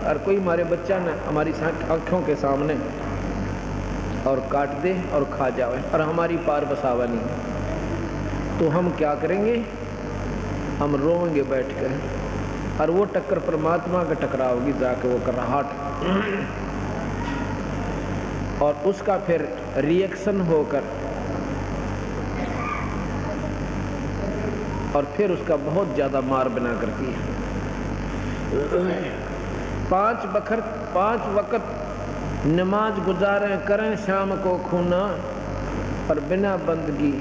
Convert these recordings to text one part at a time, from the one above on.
और कोई हमारे बच्चा ने हमारी आँखों के सामने और काट दे और खा जाए और हमारी पार बसावा नहीं, तो हम क्या करेंगे? हम रोएंगे बैठकर, और वो टक्कर परमात्मा का टकराओगी जाके वो कराहट, और उसका फिर रिएक्शन होकर और फिर उसका बहुत ज्यादा मार बना करती है। 5 वक्त नमाज गुजारें करें शाम को खूना, और बिना बंदगी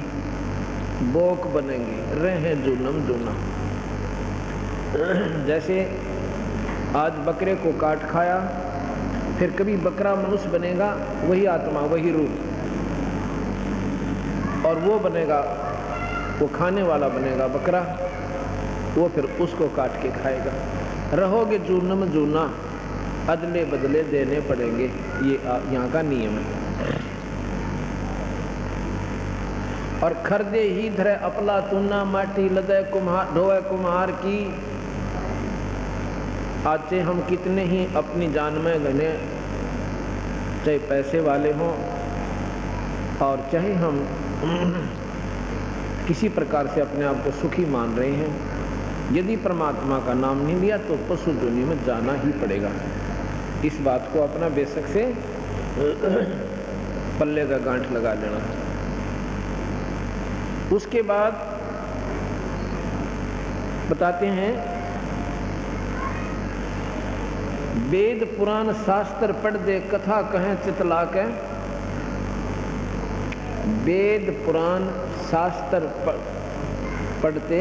बोक बनेंगे रहें जुलम जुना। जैसे आज बकरे को काट खाया, फिर कभी बकरा मनुष्य बनेगा, वही आत्मा वही रूप, और वो बनेगा, वो खाने वाला बनेगा बकरा, वो फिर उसको काट के खाएगा। रहोगे जूनम जूना, अदले बदले देने पड़ेंगे, ये यहाँ का नियम है। और खरदे ही धरे अपला तुना, माटी लदे कुम्हार ढोए कुम्हार की। आचे हम कितने ही अपनी जान में गने, चाहे पैसे वाले हों और चाहे हम किसी प्रकार से अपने आप को सुखी मान रहे हैं, यदि परमात्मा का नाम नहीं लिया तो पशु दुनिया में जाना ही पड़ेगा। इस बात को अपना बेशक से पल्ले का गांठ लगा लेना। उसके बाद बताते हैं, वेद पुराण शास्त्र पढ़ दे कथा कहें चितला के। वेद पुराण शास्त्र पढ़ते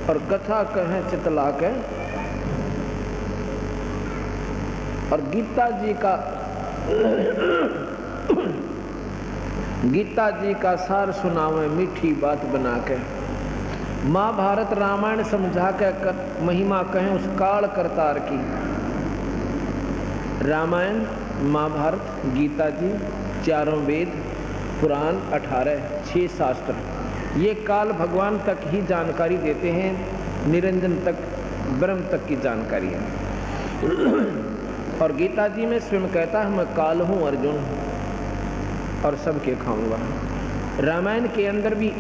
और कथा कहें चितला के, और गीता जी का सार सुनावे मीठी बात बना के। महाभारत रामायण समझा के महिमा कहें उस काल करतार की। रामायण, महाभारत, गीता जी, चारों वेद, पुराण 18, 6 शास्त्र, ये काल भगवान तक ही जानकारी देते हैं, निरंजन तक, ब्रह्म तक की जानकारी है। और गीता जी में स्वयं कहता है मैं काल हूँ अर्जुन और सबके खाऊंगा। रामायण के अंदर भी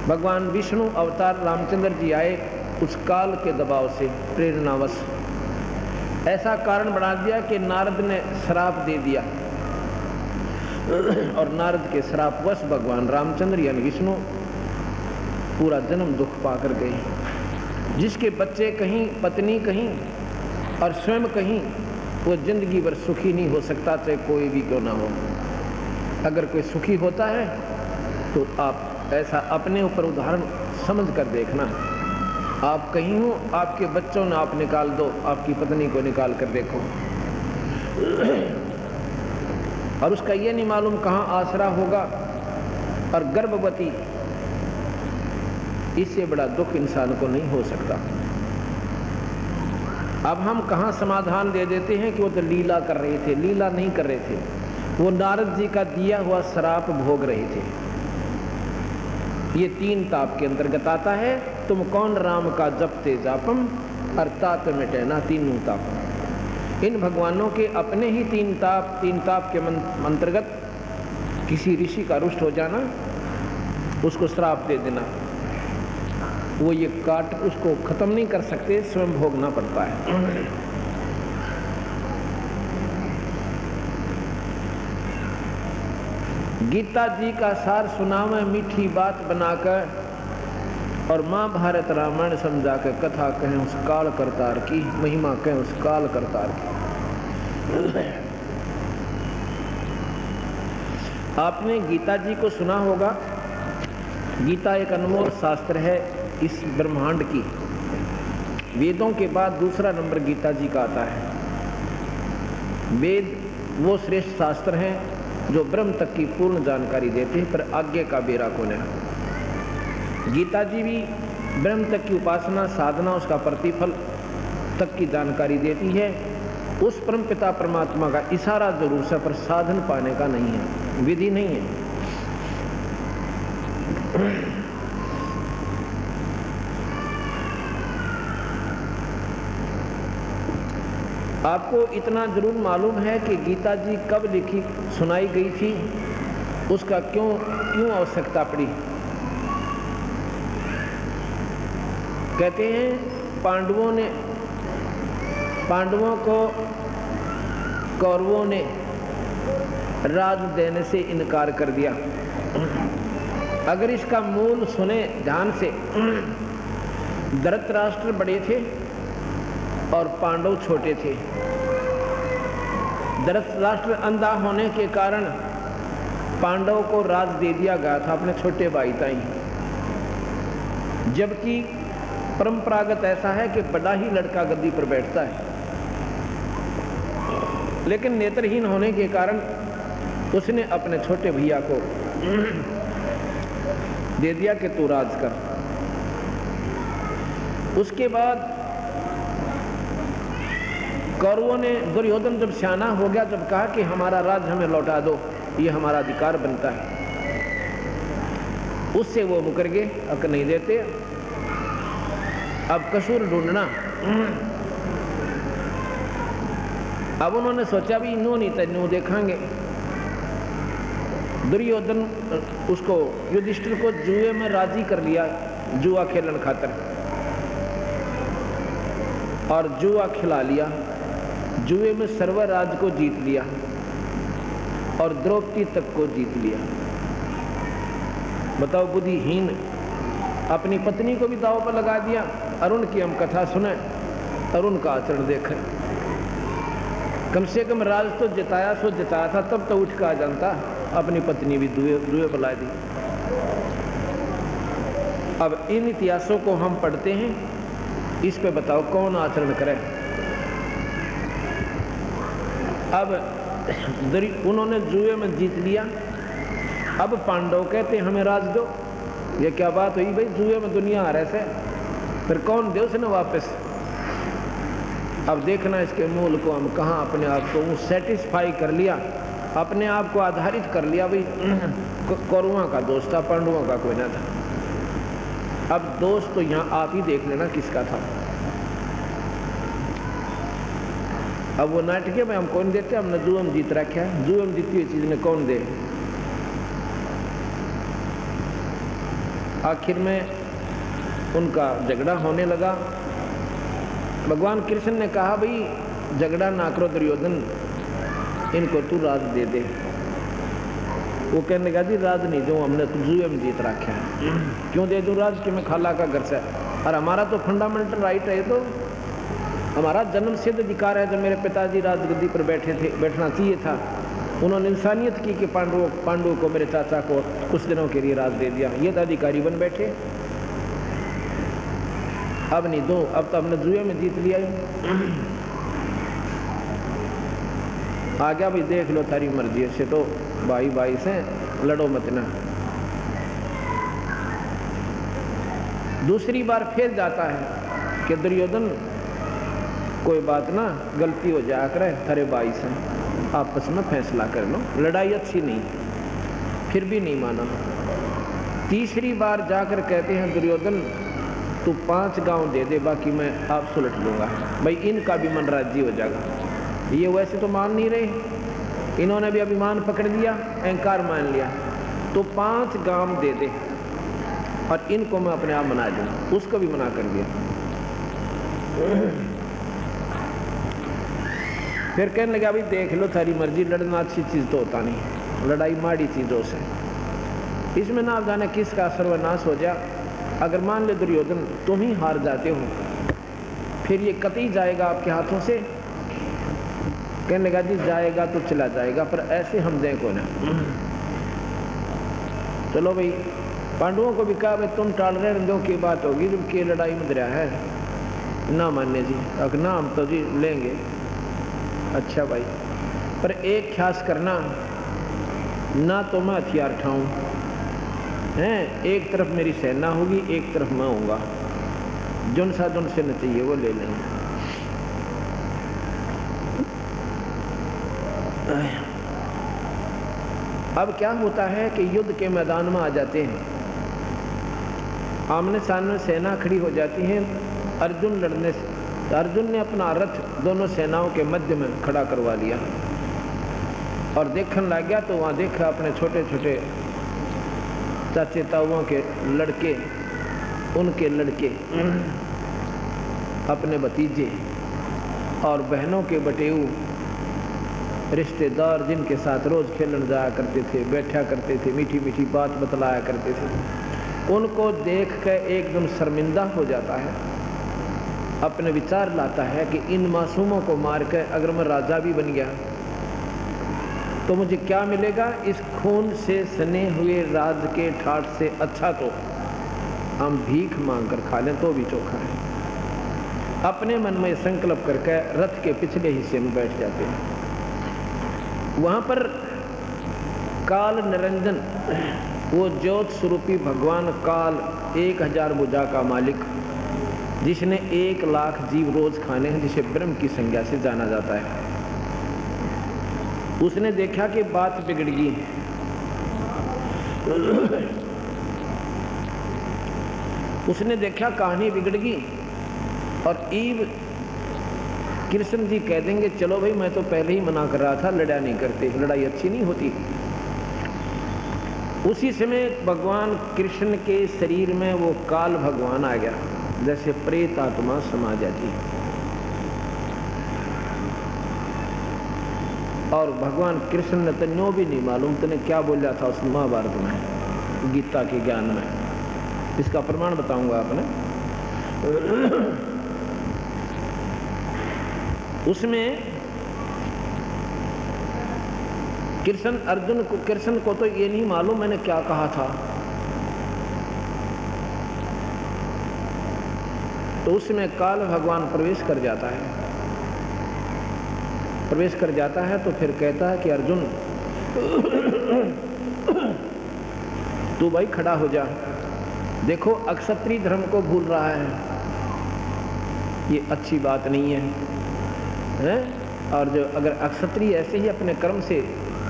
भगवान विष्णु अवतार रामचंद्र जी आए, उस काल के दबाव से प्रेरणावश ऐसा कारण बना दिया कि नारद ने श्राप दे दिया, और नारद के श्रापवश भगवान रामचंद्र यानी विष्णु पूरा जन्म दुख पाकर गए। जिसके बच्चे कहीं, पत्नी कहीं और स्वयं कहीं, वो जिंदगी भर सुखी नहीं हो सकता, चाहे कोई भी क्यों ना हो। अगर कोई सुखी होता है तो आप ऐसा अपने ऊपर उदाहरण समझ कर देखना। आप कहीं हो, आपके बच्चों ने आप निकाल दो, आपकी पत्नी को निकाल कर देखो, और उसका ये नहीं मालूम कहाँ आसरा होगा। और गर्भवती, इससे बड़ा दुख इंसान को नहीं हो सकता। अब हम कहाँ समाधान दे देते हैं कि वो तो लीला कर रहे थे। लीला नहीं कर रहे थे, वो नारद जी का दिया हुआ श्राप भोग रहे थे। ये 3 ताप के अंतर्गत आता है। तुम कौन राम का जपते जापम, अर्थात मिटेना तीनों ताप। इन भगवानों के अपने ही 3 ताप के अंतर्गत किसी ऋषि का रुष्ट हो जाना, उसको श्राप दे देना, वो ये काट उसको खत्म नहीं कर सकते, स्वयं भोगना पड़ता है। गीता जी का सार सुनावे मीठी बात बनाकर, और महाभारत रामायण समझा के कथा कहें उस काल करतार की, महिमा कहें उस काल करतार की। आपने गीता जी को सुना होगा। गीता एक अनमोल शास्त्र है इस ब्रह्मांड की। वेदों के बाद दूसरा नंबर गीता जी का आता है। वेद वो श्रेष्ठ शास्त्र हैं जो ब्रह्म तक की पूर्ण जानकारी देते हैं, पर आगे का बेरा कौन है। गीता जी भी ब्रह्म तक की उपासना, साधना, उसका प्रतिफल तक की जानकारी देती है। उस परम पिता परमात्मा का इशारा जरूर से, पर साधन पाने का नहीं है, विधि नहीं है। आपको इतना जरूर मालूम है कि गीता जी कब लिखी सुनाई गई थी, उसका क्यों आवश्यकता पड़ी? कहते हैं पांडवों को कौरवों ने राज देने से इनकार कर दिया। अगर इसका मूल सुने ध्यान से, धृतराष्ट्र बड़े थे और पांडव छोटे थे। धृतराष्ट्र अंधा होने के कारण पांडव को राज दे दिया गया था अपने छोटे भाई ताई, जबकि परंपरागत ऐसा है कि बड़ा ही लड़का गद्दी पर बैठता है। लेकिन नेत्रहीन होने के कारण उसने अपने छोटे भैया को दे दिया कि तू राज कर। उसके बाद कौरवों ने, दुर्योधन जब सियाना हो गया, जब कहा कि हमारा राज हमें लौटा दो, ये हमारा अधिकार बनता है, उससे वो मुकर गए, हक नहीं देते। अब कसूर ढूंढना। अब उन्होंने सोचा भी नो नहीं तेनू देखांगे। दुर्योधन उसको, युधिष्ठिर को जुए में राजी कर लिया, जुआ खेलन खातर, और जुआ खिला लिया। जुए में सर्वराज को जीत लिया और द्रौपदी तक को जीत लिया। बताओ, बुद्धिहीन अपनी पत्नी को भी दांव पर लगा दिया। अरुण की हम कथा सुने, अरुण का आचरण देखें। कम से कम राज तो जिताया सो जिताया था, तब तो उठ का जानता, अपनी पत्नी भी दुए बुला दी। अब इन इतिहासों को हम पढ़ते हैं, इस पे बताओ कौन आचरण करे। अब उन्होंने जुए में जीत लिया। अब पांडव कहते हमें राज दो। ये क्या बात हुई भाई, जुए में दुनिया आ रहे से, फिर कौन दे उसने वापस। अब देखना इसके मूल को, हम कहाँ अपने आप को सेटिस्फाई कर लिया, अपने आप को आधारित कर लिया भाई कौरवों का दोस्त था, पांडवों का कोई ना था। अब दोस्त तो यहाँ आप ही देख लेना किसका था। अब वो नाटक में हम कौन देते, हमने जुए में जीत रखा है। जुए में जीती हुई चीज ने कौन दे। आखिर में उनका झगड़ा होने लगा। भगवान कृष्ण ने कहा भाई झगड़ा ना करो दुर्योधन, इनको तू राज दे दे। वो कहने लगा जी राज नहीं दूं, हमने तो जुए में जीत रखा है। क्यों दे दूं राज, कि मैं खाला का घर से, और हमारा तो फंडामेंटल राइट है, तो हमारा जन्म सिद्ध अधिकार है। जब मेरे पिताजी राजगद्दी पर बैठे थे, बैठना चाहिए था, उन्होंने इंसानियत की कि पांडु को, मेरे चाचा को कुछ दिनों के लिए राज दे दिया, ये तो अधिकारी बन बैठे। अब नहीं दो, अब तो हमने जुए में जीत लिया। आ गया भाई, देख लो तारी मर्जी से, तो भाई भाई से लड़ो मत ना। दूसरी बार फिर जाता है कि दुर्योधन कोई बात ना, गलती हो जाया करे, थारे भाई से आपस में फैसला कर लो, लड़ाई अच्छी नहीं। फिर भी नहीं माना। तीसरी बार जाकर कहते हैं दुर्योधन तू 5 गांव दे दे, बाकी मैं आप सुलट लूंगा। भाई इनका भी मन राजी हो जाएगा। ये वैसे तो मान नहीं रहे, इन्होंने भी अभिमान पकड़ लिया, अहंकार मान लिया। तो 5 गांव दे दे और इनको मैं अपने आप मना दूंगा। उसको भी मना कर दिया। फिर कहने लगा भाई देख लो थारी मर्जी, लड़ना अच्छी चीज तो होता नहीं, लड़ाई माड़ी चीजों से, इसमें ना जाने किसका सर्वनाश हो जाए। अगर मान ले दुर्योधन तुम ही हार जाते हो, फिर ये कतई जाएगा आपके हाथों से। कहने लगा जी जाएगा तो चला जाएगा, पर ऐसे हम दें को ना। चलो भाई, पांडवों को भी कहा भाई तुम टाल रहे दो की बात होगी, जब की लड़ाई में दरिया है ना मान्य जी। अगर ना हम तो जी लेंगे। अच्छा भाई, पर एक ख्यास करना ना, तो मैं हथियार उठाऊं हैं, एक तरफ मेरी सेना होगी, एक तरफ मैं होऊंगा, जुन सा जुन से न चाहिए वो ले लेंगे। अब क्या होता है कि युद्ध के मैदान में आ जाते हैं, आमने सामने सेना खड़ी हो जाती है। अर्जुन लड़ने अर्जुन ने अपना रथ दोनों सेनाओं के मध्य में खड़ा करवा लिया और देखने लग गया। तो वहाँ देखा अपने छोटे छोटे चाचे ताऊओं के लड़के, उनके लड़के, अपने भतीजे और बहनों के बटेऊ, रिश्तेदार जिनके साथ रोज खेलने जाया करते थे, बैठा करते थे, मीठी मीठी बात बतलाया करते थे, उनको देख कर एकदम शर्मिंदा हो जाता है। अपने विचार लाता है कि इन मासूमों को मारकर अगर मैं राजा भी बन गया तो मुझे क्या मिलेगा? इस खून से सने हुए राज के ठाठ से अच्छा तो हम भीख मांग कर खा लें तो भी चोखा है। अपने मन में संकल्प करके रथ के पिछले हिस्से में बैठ जाते हैं। वहां पर काल निरंजन, वो ज्योत स्वरूपी भगवान काल, 1000 भुजा का मालिक, जिसने 1 लाख जीव रोज खाने हैं, जिसे ब्रह्म की संज्ञा से जाना जाता है, उसने देखा कि बात बिगड़ गई। उसने देखा कहानी बिगड़ गई और ईव कृष्ण जी कह देंगे चलो भाई मैं तो पहले ही मना कर रहा था, लड़ा नहीं करते, लड़ाई अच्छी नहीं होती। उसी समय भगवान कृष्ण के शरीर में वो काल भगवान आ गया, जैसे प्रेत आत्मा समा जाती है। और भगवान कृष्ण ने तो नो भी नहीं मालूम तूने क्या बोला था उस महाभारत में, गीता के ज्ञान में। इसका प्रमाण बताऊंगा आपने। उसमें कृष्ण को तो ये नहीं मालूम मैंने क्या कहा था। तो उसमें काल भगवान प्रवेश कर जाता है। प्रवेश कर जाता है तो फिर कहता है कि अर्जुन तू भाई खड़ा हो जा, देखो अक्षत्रिय धर्म को भूल रहा है, ये अच्छी बात नहीं है? और जो अगर अक्षत्रिय ऐसे ही अपने कर्म से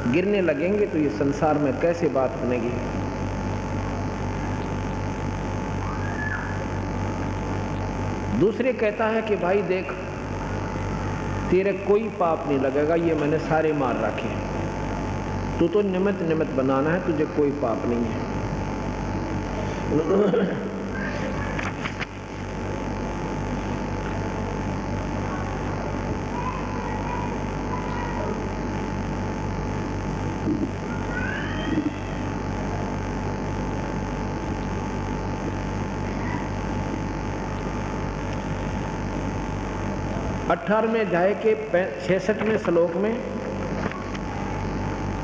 गिरने लगेंगे तो ये संसार में कैसे बात बनेगी। दूसरे कहता है कि भाई देख तेरे कोई पाप नहीं लगेगा, ये मैंने सारे मार रखे हैं, तू तो निमित्त बनाना है, तुझे कोई पाप नहीं है। अठारहवें अध्याय के 66वें श्लोक में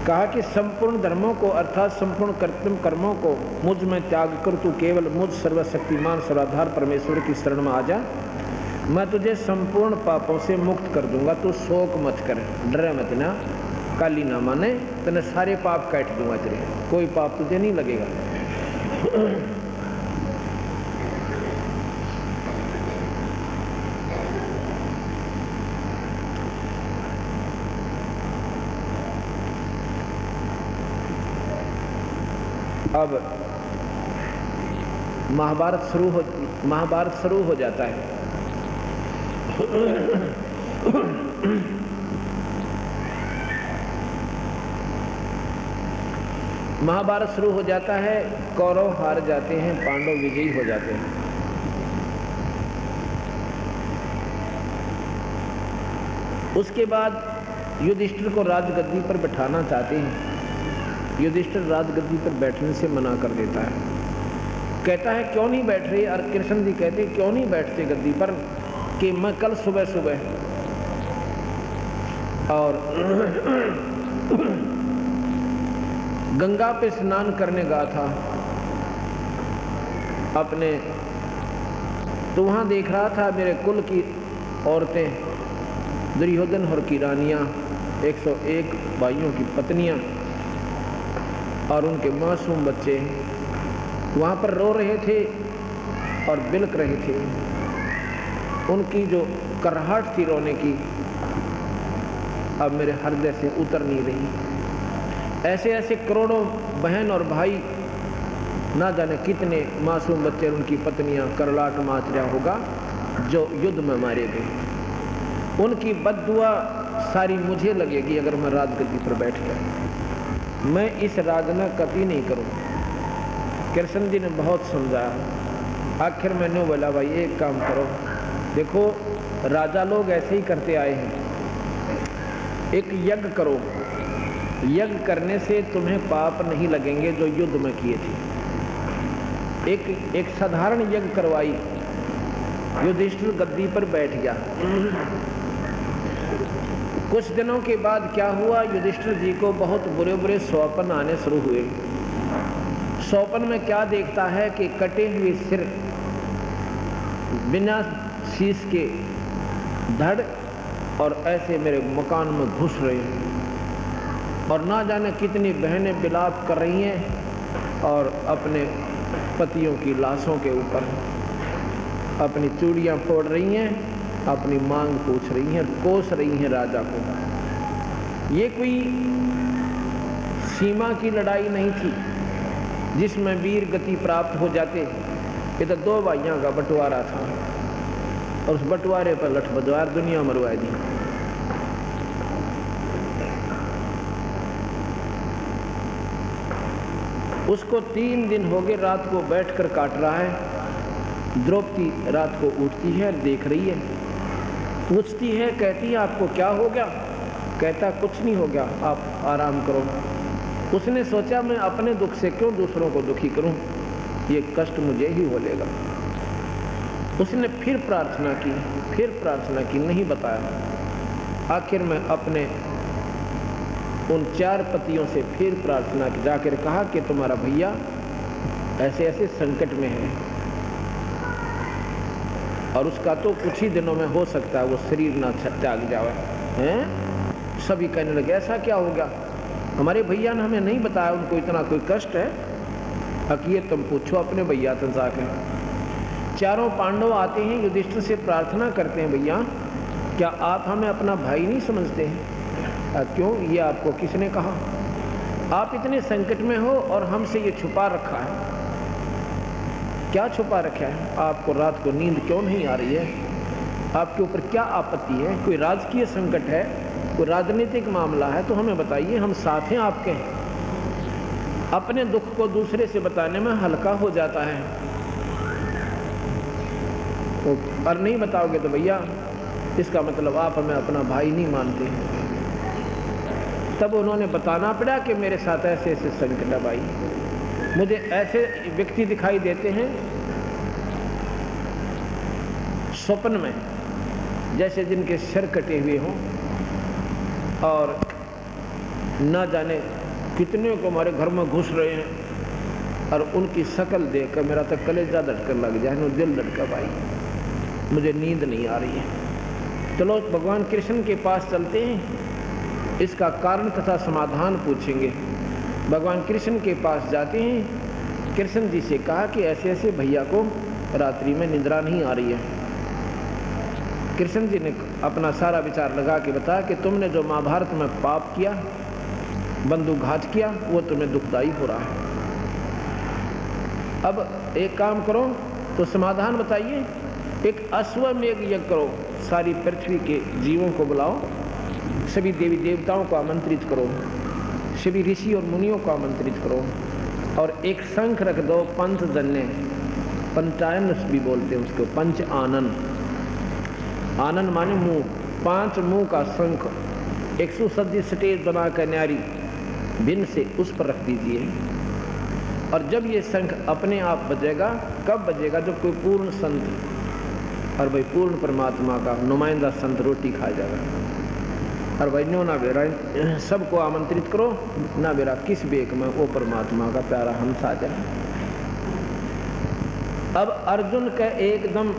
कहा कि संपूर्ण धर्मों को अर्थात संपूर्ण कर्तव्य कर्मों को मुझ में त्याग कर तू केवल मुझ सर्वशक्तिमान सर्वाधार परमेश्वर की शरण में आ जा, मैं तुझे संपूर्ण पापों से मुक्त कर दूंगा। तू शोक मत कर, डरे मत ना, काली ना माने, तेने सारे पाप काट दूंगा, तेरे कोई पाप तुझे नहीं लगेगा। अब महाभारत शुरू हो जाता है। महाभारत शुरू हो जाता है, कौरव हार जाते हैं, पांडव विजयी हो जाते हैं। उसके बाद युधिष्ठिर को राजगद्दी पर बैठाना चाहते हैं। युधिष्ठिर राजगद्दी पर बैठने से मना कर देता है, कहता है क्यों नहीं बैठ रही? और कृष्ण जी कहते क्यों नहीं बैठते गद्दी पर? कि मैं कल सुबह सुबह और गंगा पे स्नान करने गया था अपने, तो वहां देख रहा था मेरे कुल की औरतें, दुर्योधन और की रानियां, 101 भाइयों की पत्नियां और उनके मासूम बच्चे वहाँ पर रो रहे थे और बिलक रहे थे। उनकी जो कराहट थी रोने की अब मेरे हृदय से उतर नहीं रही। ऐसे ऐसे करोड़ों बहन और भाई, ना जाने कितने मासूम बच्चे, उनकी पत्नियां करलाट माच रहा होगा, जो युद्ध में मारे गए, उनकी बद्दुआ सारी मुझे लगेगी अगर मैं राजगद्दी पर बैठ गया। मैं इस राजना कभी नहीं करूँ। कृष्ण जी ने बहुत समझाया। आखिर मैंने बोला भाई एक काम करो, देखो राजा लोग ऐसे ही करते आए हैं, एक यज्ञ करो। यज्ञ करने से तुम्हें पाप नहीं लगेंगे जो युद्ध में किए थे। एक साधारण यज्ञ करवाई, युधिष्ठिर गद्दी पर बैठ गया। कुछ दिनों के बाद क्या हुआ, युधिष्ठिर जी को बहुत बुरे बुरे स्वप्न आने शुरू हुए। स्वप्न में क्या देखता है कि कटे हुए सिर, बिना शीश के धड़, और ऐसे मेरे मकान में घुस रहे हैं और ना जाने कितनी बहनें विलाप कर रही हैं और अपने पतियों की लाशों के ऊपर अपनी चूड़ियां फोड़ रही हैं, अपनी मांग पूछ रही हैं, कोस रही हैं राजा को। ये कोई सीमा की लड़ाई नहीं थी जिसमें वीर गति प्राप्त हो जाते। ये तो दो भाइयों का बंटवारा था और उस बंटवारे पर लठबदवार दुनिया मरवा दी। उसको 3 दिन हो गए रात को बैठकर काट रहा है। द्रौपदी रात को उठती है, देख रही है, पूछती है, कहती है आपको क्या हो गया? कहता कुछ नहीं हो गया, आप आराम करो। उसने सोचा मैं अपने दुख से क्यों दूसरों को दुखी करूं, ये कष्ट मुझे ही हो लेगा। उसने फिर प्रार्थना की, नहीं बताया। आखिर में अपने उन 4 पतियों से फिर प्रार्थना की, जाकर कहा कि तुम्हारा भैया ऐसे ऐसे संकट में है और उसका तो कुछ ही दिनों में हो सकता है वो शरीर ना त्याग जाए हैं। सभी कहने लगे ऐसा क्या हो गया, हमारे भैया ने हमें नहीं बताया उनको इतना कोई कष्ट है। अकिए तुम पूछो अपने भैया से जाकर। 4 पांडव आते हैं, युधिष्ठिर से प्रार्थना करते हैं, भैया क्या आप हमें अपना भाई नहीं समझते हैं? क्यों, ये आपको किसने कहा? आप इतने संकट में हो और हमसे ये छुपा रखा है। क्या छुपा रखा है? आपको रात को नींद क्यों नहीं आ रही है? आपके ऊपर क्या आपत्ति है? कोई राजकीय संकट है, कोई राजनीतिक मामला है तो हमें बताइए, हम साथ हैं आपके। अपने दुख को दूसरे से बताने में हल्का हो जाता है, और नहीं बताओगे तो भैया इसका मतलब आप हमें अपना भाई नहीं मानते। तब उन्होंने बताना पड़ा कि मेरे साथ ऐसे ऐसे संकट है भाई, मुझे ऐसे व्यक्ति दिखाई देते हैं स्वप्न में जैसे जिनके सिर कटे हुए हों और ना जाने कितने को हमारे घर में घुस रहे हैं, और उनकी शक्ल देखकर मेरा तो कलेजा धड़कन लग जाए, दिल धड़का भाई, मुझे नींद नहीं आ रही है। चलो भगवान कृष्ण के पास चलते हैं, इसका कारण तथा समाधान पूछेंगे। भगवान कृष्ण के पास जाते हैं, कृष्ण जी से कहा कि ऐसे ऐसे भैया को रात्रि में निद्रा नहीं आ रही है। कृष्ण जी ने अपना सारा विचार लगा के बताया कि तुमने जो महाभारत में पाप किया, बंधुघात किया, वो तुम्हें दुखदाई हो रहा है। अब एक काम करो, तो समाधान बताइए। एक अश्वमेध यज्ञ करो, सारी पृथ्वी के जीवों को बुलाओ, सभी देवी देवताओं को आमंत्रित करो, सभी ऋषि और मुनियों को आमंत्रित करो, और एक शंख रख दो पंचजन्य, पंचायन भी बोलते हैं उसको, पंच आनन, आनन माने मुंह, 5 मुंह का शंख 170 स्टेज बनाकर न्यारी भिन्न से उस पर रख दीजिए। और जब ये शंख अपने आप बजेगा, कब बजेगा? जब कोई पूर्ण संत, और भाई पूर्ण परमात्मा का नुमाइंदा संत रोटी खा जाएगा। और भाई नो ना बेरा सबको आमंत्रित करो, ना बेरा किस बेक में वो परमात्मा का प्यारा हंस आ जाए। अब अर्जुन का एकदम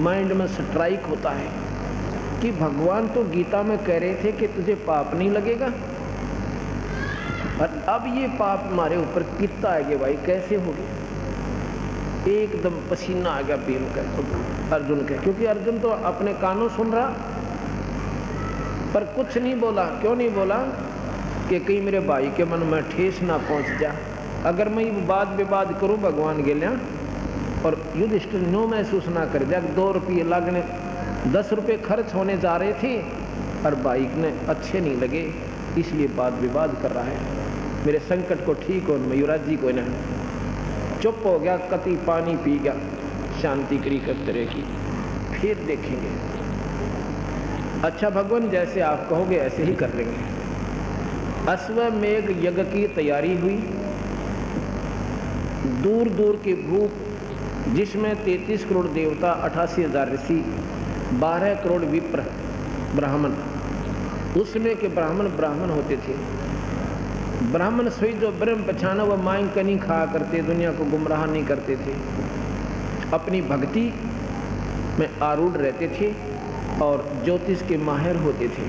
माइंड में स्ट्राइक होता है कि भगवान तो गीता में कह रहे थे कि तुझे पाप नहीं लगेगा, और अब ये पाप हमारे ऊपर कितना आ गया भाई, कैसे हो गया? एकदम पसीना आ गया भीम का, अर्जुन का, क्योंकि अर्जुन तो अपने कानों सुन रहा पर कुछ नहीं बोला। क्यों नहीं बोला? कि कहीं मेरे भाई के मन में ठेस ना पहुंच जा। अगर मैं वाद विवाद करूं भगवान गेल्या और युधिष्ठिर न्यू महसूस ना कर, जब 2 रुपये लगने 10 रुपये खर्च होने जा रहे थे और बाइक ने अच्छे नहीं लगे, इसलिए वाद विवाद कर रहा है। मेरे संकट को ठीक हो, युवराज जी को ना चुप हो गया, कति पानी पी गया, शांति करी कर तरह की, फिर देखेंगे। अच्छा भगवान जैसे आप कहोगे ऐसे ही कर लेंगे। अश्वमेघ यज्ञ की तैयारी हुई, दूर दूर के भूप, जिसमें 33 करोड़ देवता, 88,000 ऋषि, 12 करोड़ विप्र ब्राह्मण, उसमें के ब्राह्मण होते थे। ब्राह्मण सोई जो ब्रह्म पहचाना वह मांग का नहीं खाया करते, दुनिया को गुमराह नहीं करते थे, अपनी भक्ति में आरूढ़ रहते थे और ज्योतिष के माहिर होते थे।